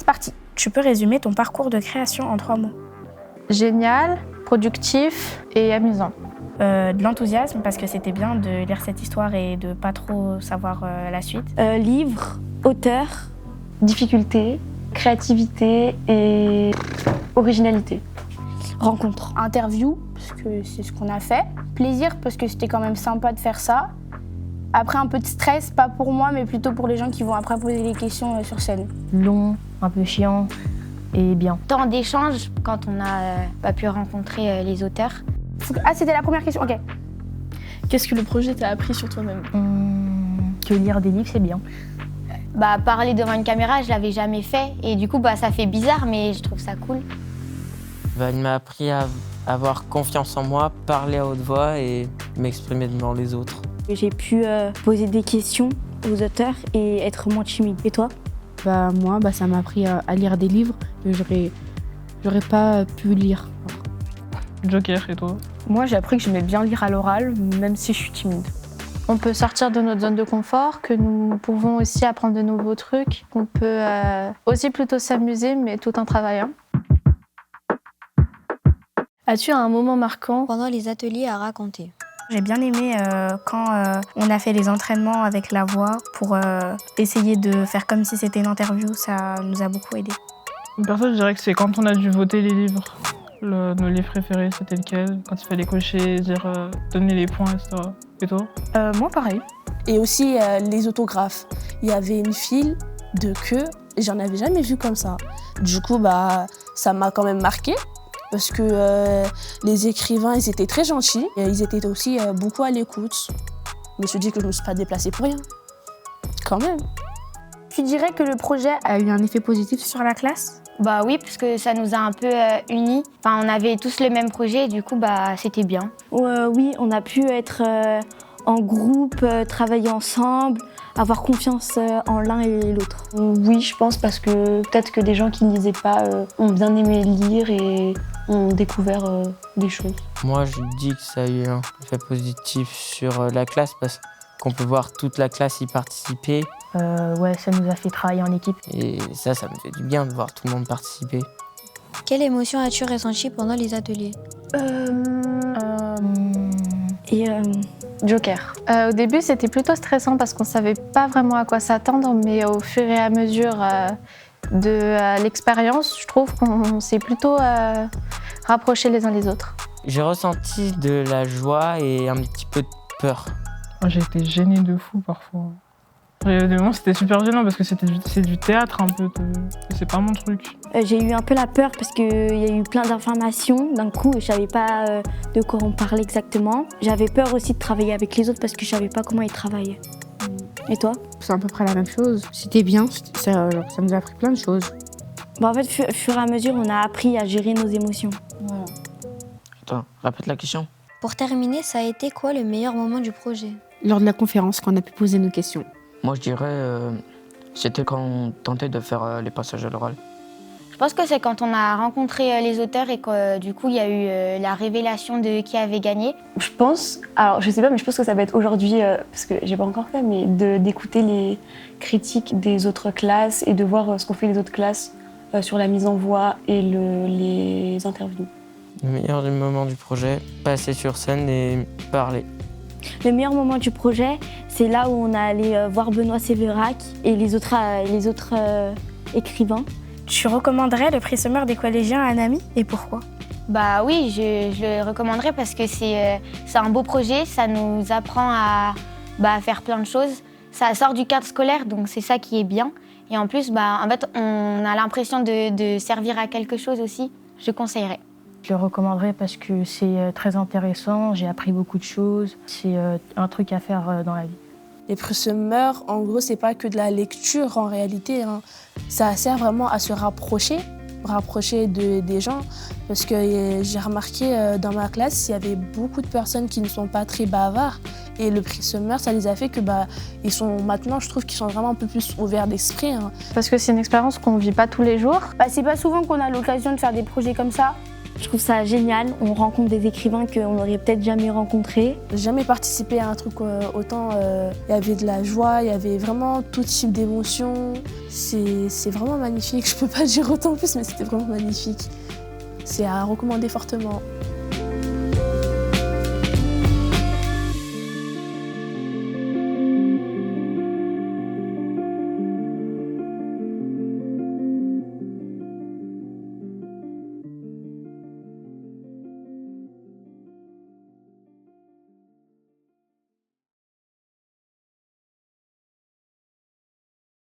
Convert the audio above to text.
parti. Tu peux résumer ton parcours de création en 3 mots. Génial, productif et amusant. De l'enthousiasme, parce que c'était bien de lire cette histoire et de pas trop savoir la suite. Livre, auteur. Difficulté, créativité et originalité. Rencontre. Interview, parce que c'est ce qu'on a fait. Plaisir, parce que c'était quand même sympa de faire ça. Après, un peu de stress, pas pour moi, mais plutôt pour les gens qui vont après poser les questions sur scène. Long, un peu chiant et bien. Temps d'échange quand on n'a pas pu rencontrer les auteurs. Ah, c'était la première question, ok. Qu'est-ce que le projet t'a appris sur toi-même ? Que lire des livres, c'est bien. Parler devant une caméra, je l'avais jamais fait. Et du coup, ça fait bizarre, mais je trouve ça cool. Il m'a appris à avoir confiance en moi, parler à haute voix et m'exprimer devant les autres. J'ai pu poser des questions aux auteurs et être moins timide. Et toi ? Moi, ça m'a appris à lire des livres que j'aurais pas pu lire. Joker, et toi ? Moi, j'ai appris que j'aimais bien lire à l'oral, même si je suis timide. On peut sortir de notre zone de confort, que nous pouvons aussi apprendre de nouveaux trucs, qu'on peut aussi plutôt s'amuser, mais tout en travaillant. As-tu un moment marquant Pendant les ateliers à raconter. J'ai bien aimé quand on a fait les entraînements avec la voix pour essayer de faire comme si c'était une interview. Ça nous a beaucoup aidé. Perso, je dirais que c'est quand on a dû voter les livres. Nos livres préférés, c'était lequel ? Quand il fallait cocher, donner les points, etc. Et toi ? Moi, pareil. Et aussi les autographes. Il y avait une file de queue, et j'en avais jamais vu comme ça. Du coup, ça m'a quand même marqué. Parce que les écrivains, ils étaient très gentils. Et ils étaient aussi beaucoup à l'écoute. Je me suis dit que je ne me suis pas déplacée pour rien. Quand même. Tu dirais que le projet a eu un effet positif sur la classe ? Oui, parce que ça nous a un peu unis. On avait tous le même projet et du coup, c'était bien. Oui, on a pu être en groupe, travailler ensemble, avoir confiance en l'un et l'autre. Oui, je pense parce que peut-être que des gens qui ne lisaient pas ont bien aimé lire et ont découvert des choses. Moi, je dis que ça a eu un effet positif sur la classe parce qu'on peut voir toute la classe y participer. Ça nous a fait travailler en équipe. Et ça me fait du bien de voir tout le monde participer. Quelle émotion as-tu ressentie pendant les ateliers ? Joker. Au début, c'était plutôt stressant parce qu'on ne savait pas vraiment à quoi s'attendre, mais au fur et à mesure de l'expérience, je trouve qu'on s'est plutôt rapprochés les uns les autres. J'ai ressenti de la joie et un petit peu de peur. J'ai été gênée de fou parfois. Des moments, c'était super gênant parce que c'est du théâtre un peu, et c'est pas mon truc. J'ai eu un peu la peur parce qu'il y a eu plein d'informations d'un coup et je savais pas de quoi on parlait exactement. J'avais peur aussi de travailler avec les autres parce que je savais pas comment ils travaillaient. Et toi ? C'est à peu près la même chose. C'était bien, ça nous a appris plein de choses. En fait, au fur et à mesure, on a appris à gérer nos émotions. Voilà. Attends, répète la question. Pour terminer, ça a été quoi le meilleur moment du projet ? Lors de la conférence, quand on a pu poser nos questions. Moi, je dirais c'était quand on tentait de faire les passages à l'oral. Je pense que c'est quand on a rencontré les auteurs et que du coup, il y a eu la révélation de qui avait gagné. Je pense, alors je sais pas, mais je pense que ça va être aujourd'hui, parce que j'ai pas encore fait, mais d'écouter les critiques des autres classes et de voir ce qu'ont fait les autres classes sur la mise en voix et les interviews. Le meilleur moment du projet, passer sur scène et parler. Le meilleur moment du projet, c'est là où on a allé voir Benoît Sévérac et les autres écrivains. Tu recommanderais le prix Summer des collégiens à un ami et pourquoi ? Oui, je le recommanderais parce que c'est un beau projet, ça nous apprend à faire plein de choses. Ça sort du cadre scolaire, donc c'est ça qui est bien. Et en plus, en fait, on a l'impression de servir à quelque chose aussi. Je conseillerais. Je le recommanderais parce que c'est très intéressant, j'ai appris beaucoup de choses, c'est un truc à faire dans la vie. Les prix Summer, en gros, c'est pas que de la lecture en réalité. Ça sert vraiment à se rapprocher des gens. Parce que j'ai remarqué dans ma classe, il y avait beaucoup de personnes qui ne sont pas très bavards. Et le prix Summer, ça les a fait que ils sont maintenant, je trouve qu'ils sont vraiment un peu plus ouverts d'esprit. Parce que c'est une expérience qu'on ne vit pas tous les jours. C'est pas souvent qu'on a l'occasion de faire des projets comme ça. Je trouve ça génial, on rencontre des écrivains qu'on n'aurait peut-être jamais rencontrés. J'ai jamais participé à un truc autant, il y avait de la joie, il y avait vraiment tout type d'émotions. C'est vraiment magnifique, je peux pas dire autant plus, mais c'était vraiment magnifique. C'est à recommander fortement.